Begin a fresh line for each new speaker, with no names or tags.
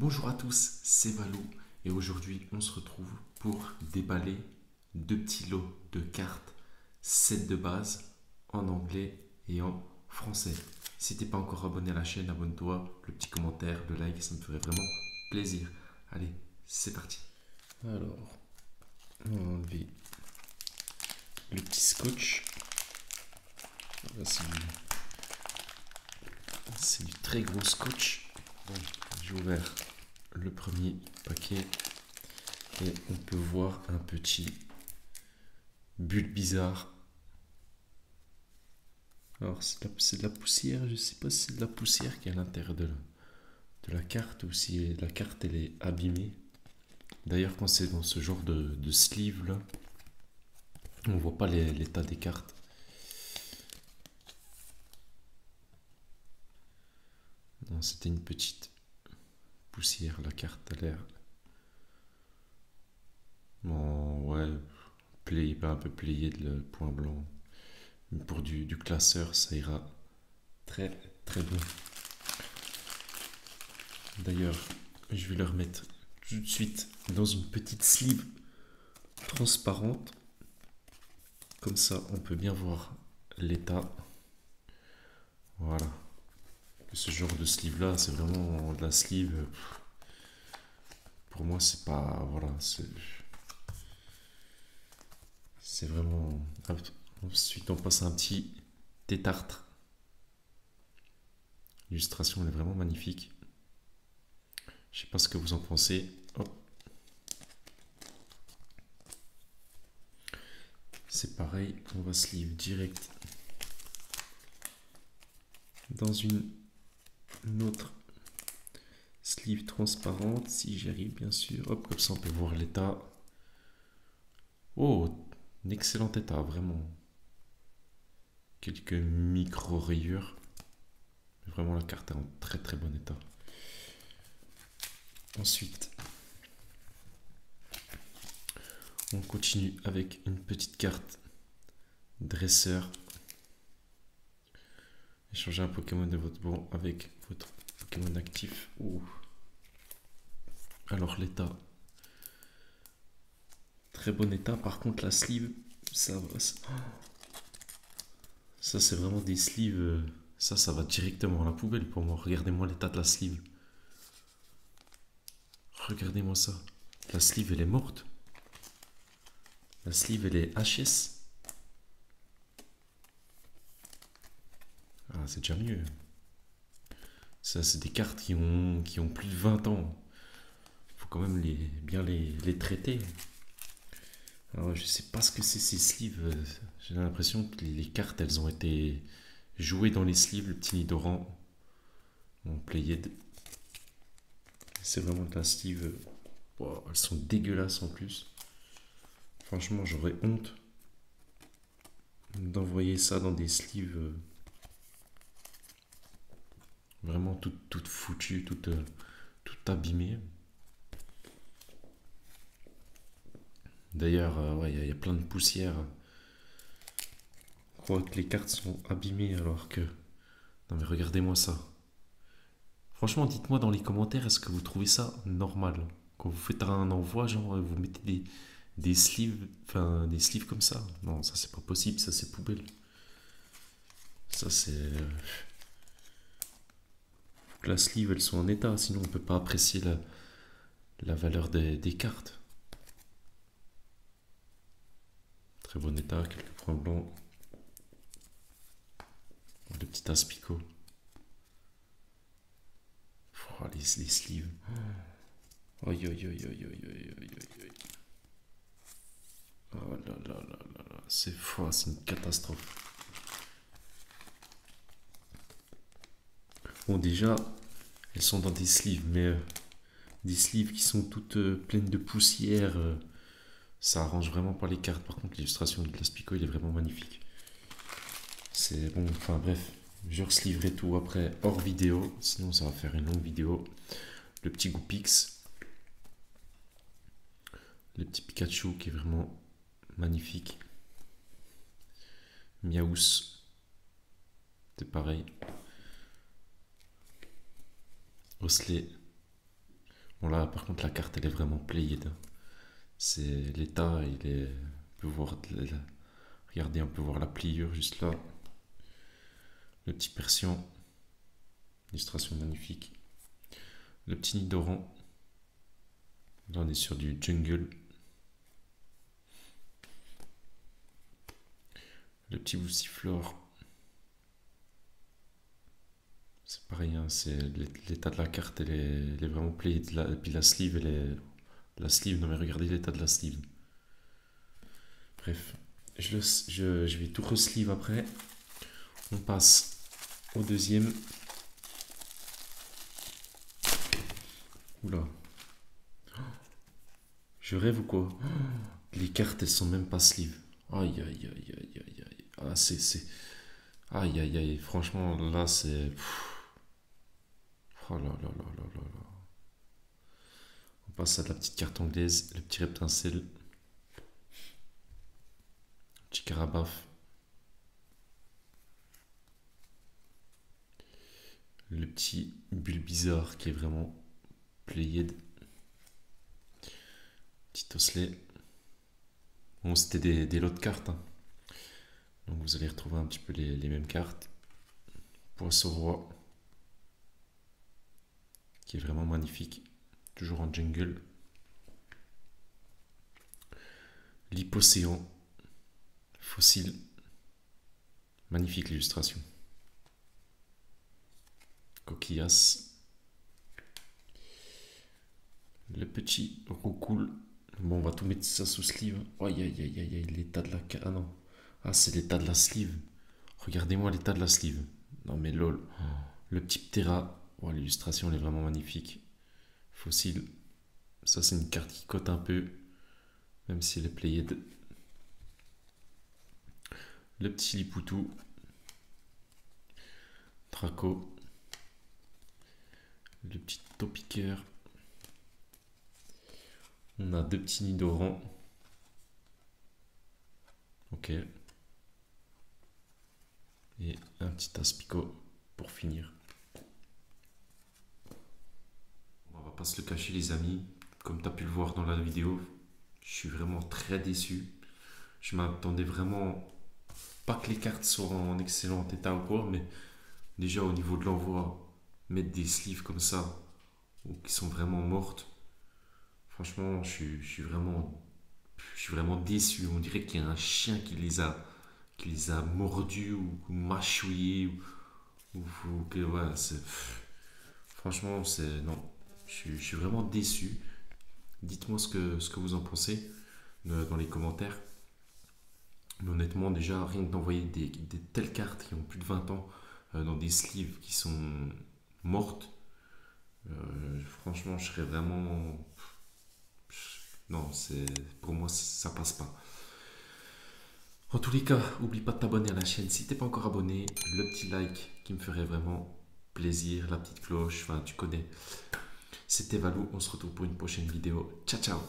Bonjour à tous, c'est Valou et aujourd'hui on se retrouve pour déballer deux petits lots de cartes, 7 de base en anglais et en français. Si t'es pas encore abonné à la chaîne, abonne-toi, le petit commentaire, le like, ça me ferait vraiment plaisir. Allez, c'est parti. Alors, on va enlever le petit scotch. Là, c'est du très gros scotch. Bon, j'ai ouvert le premier paquet et on peut voir un petit bulle bizarre. Alors c'est de la poussière, je sais pas si c'est de la poussière qui est à l'intérieur de la carte ou si la carte elle est abîmée. D'ailleurs quand c'est dans ce genre de sleeve là, on voit pas l'état des cartes. Non, c'était une petite poussière, la carte a l'air. Bon, ouais, un peu plié le point blanc. Mais pour du classeur, ça ira très très bien. D'ailleurs, je vais le remettre tout de suite dans une petite sleeve transparente. Comme ça, on peut bien voir l'état. Voilà. Ce genre de sleeve là, c'est vraiment de la sleeve. Pour moi, c'est pas. Voilà. C'est vraiment. Ensuite, on passe à un petit tétartre. L'illustration, elle est vraiment magnifique. Je sais pas ce que vous en pensez. Hop. C'est pareil, on va sleeve direct dans une autre sleeve transparente, si j'y arrive bien sûr. Hop, comme ça on peut voir l'état. Oh, un excellent état, vraiment. Quelques micro-rayures. Vraiment la carte est en très très bon état. Ensuite, on continue avec une petite carte dresseur. Échanger un Pokémon de votre banc avec votre Pokémon actif. Ouh. Alors l'état, très bon état. Par contre la sleeve, ça va. Ça c'est vraiment des sleeves. Ça va directement à la poubelle pour moi. Regardez-moi l'état de la sleeve. Regardez-moi ça. La sleeve elle est morte. La sleeve elle est HS. Ah, c'est déjà mieux. Ça, c'est des cartes qui ont plus de 20 ans. Faut quand même bien les traiter. Alors, je sais pas ce que c'est ces sleeves. J'ai l'impression que les cartes, elles ont été jouées dans les sleeves. Le petit Nidoran, mon Played. C'est vraiment de la sleeve. Wow, elles sont dégueulasses en plus. Franchement, j'aurais honte d'envoyer ça dans des sleeves vraiment toutes foutues, toutes abîmées. D'ailleurs, ouais, y a plein de poussière. On croit que les cartes sont abîmées alors que... Non mais regardez-moi ça. Franchement, dites-moi dans les commentaires, est-ce que vous trouvez ça normal? Quand vous faites un envoi, genre, vous mettez des sleeves, enfin, des sleeves comme ça. Non, ça c'est pas possible, ça c'est poubelle. Ça c'est... Faut que la sleeve, elle soit en état, sinon on peut pas apprécier la valeur des cartes. Très bon état, quelques points blancs. Le petit aspicot. Oh, les sleeves. Aïe aïe aïe aïe aïe aïe aïe aïe. Oh là là là là là. C'est fou, c'est une catastrophe. Bon déjà, elles sont dans des sleeves, mais des sleeves qui sont toutes pleines de poussière. Ça arrange vraiment pas les cartes. Par contre, l'illustration de l'Aspico, il est vraiment magnifique. C'est bon, enfin bref, je resliverai tout après hors vidéo, sinon ça va faire une longue vidéo. Le petit Goupix, le petit Pikachu qui est vraiment magnifique. Miaous, c'est pareil. Osley, Bon là, par contre, la carte, elle est vraiment played. C'est l'état, il est... On peut voir... Regardez, on peut voir la pliure juste là. Le petit Persian. Illustration magnifique. Le petit Nidoran. Là, on est sur du jungle. Le petit Boussiflore. C'est pareil, hein, c'est l'état de la carte, elle est vraiment played. Et puis la sleeve, elle est... La sleeve, non mais regardez l'état de la sleeve. Bref, je vais tout re-sleeve après. On passe au deuxième. Oula. Je rêve ou quoi? Les cartes, elles sont même pas sleeve. Aïe, aïe, aïe, aïe, aïe, aïe. Ah, c'est... Aïe, aïe, aïe. Franchement, là, c'est... Oh là là là là là là. On passe à la petite carte anglaise, le petit Reptincelle. Petit Carabaf. Le petit Bulbizarre qui est vraiment played. Petit osselet. Bon, c'était des lots de cartes. Hein. Donc vous allez retrouver un petit peu les mêmes cartes. Poisson roi. Qui est vraiment magnifique. Toujours en jungle. L'hypocéan. Fossile. Magnifique l'illustration. Coquillas. Le petit Roucoule. Bon, on va tout mettre ça sous sleeve. Aïe, aïe, aïe, aïe, aïe, l'état de la... Ah non. Ah, c'est l'état de la sleeve. Regardez-moi l'état de la sleeve. Non mais lol. Le petit Ptera. Oh, l'illustration, elle est vraiment magnifique. Fossile. Ça, c'est une carte qui cote un peu. Même si elle est played. Le petit Lipoutou. Draco. Le petit Topiqueur. On a deux petits Nidoran. Ok. Et un petit Aspico pour finir. On va pas se le cacher les amis. Comme tu as pu le voir dans la vidéo, je suis vraiment très déçu. Je m'attendais vraiment pas que les cartes soient en excellent état ou quoi, mais déjà au niveau de l'envoi, mettre des sleeves comme ça, ou qui sont vraiment mortes, franchement, je suis vraiment déçu. On dirait qu'il y a un chien qui les a mordus ou mâchouillés. Ou que, ouais, franchement, c'est. Non. Je suis vraiment déçu. Dites-moi ce que vous en pensez dans les commentaires. Mais honnêtement, déjà, rien que d'envoyer des telles cartes qui ont plus de 20 ans dans des sleeves qui sont mortes, franchement, je serais vraiment. Non, pour moi, ça passe pas. En tous les cas, n'oublie pas de t'abonner à la chaîne si t'es pas encore abonné, le petit like qui me ferait vraiment plaisir, la petite cloche, enfin tu connais. C'était Valou, on se retrouve pour une prochaine vidéo. Ciao ciao.